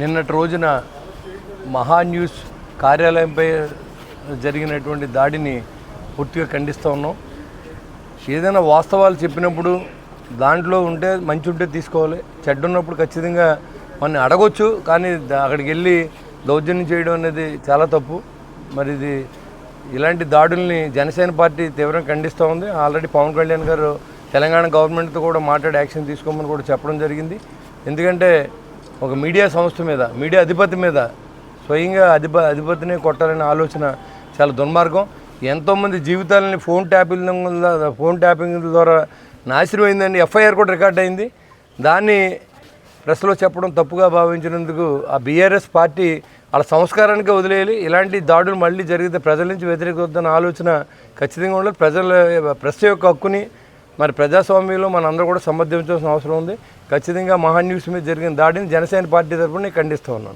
నిన్నటి రోజున మహా న్యూస్ కార్యాలయంపై జరిగినటువంటి దాడిని పూర్తిగా ఖండిస్తూ ఉన్నాం. ఏదైనా వాస్తవాలు చెప్పినప్పుడు దాంట్లో ఉంటే మంచి ఉంటే తీసుకోవాలి, చెడ్డ ఉన్నప్పుడు ఖచ్చితంగా మనం అడగొచ్చు. కానీ అక్కడికి వెళ్ళి దౌర్జన్యం చేయడం అనేది చాలా తప్పు. మరి ఇది ఇలాంటి దాడుల్ని జనసేన పార్టీ తీవ్రంగా ఖండిస్తూ ఉంది. ఆల్రెడీ పవన్ కళ్యాణ్ గారు తెలంగాణ గవర్నమెంట్తో కూడా మాట్లాడి యాక్షన్ తీసుకోమని కూడా చెప్పడం జరిగింది. ఎందుకంటే ఒక మీడియా సంస్థ మీద, మీడియా అధిపతి మీద స్వయంగా అధిపతిని కొట్టాలనే ఆలోచన చాలా దుర్మార్గం. ఎంతోమంది జీవితాలని ఫోన్ ట్యాపింగ్ ద్వారా నాశనం అయిందండి. ఎఫ్ఐఆర్ కూడా రికార్డ్ అయింది. దాన్ని ప్రెస్లో చెప్పడం తప్పుగా భావించినందుకు ఆ బీఆర్ఎస్ పార్టీ వాళ్ళ సంస్కారానికి వదిలేయాలి. ఇలాంటి దాడులు మళ్ళీ జరిగితే ప్రజల నుంచి వ్యతిరేకతన్న ఆలోచన ఖచ్చితంగా ఉండాలి. ప్రెస్ యొక్క హక్కుని మరి ప్రజాస్వామ్యంలో మనందరూ కూడా సమర్థించాల్సిన అవసరం ఉంది. ఖచ్చితంగా మహా న్యూస్ మీద జరిగిన దాడిని జనసేన పార్టీ తరఫున ఖండిస్తూ ఉన్నాను.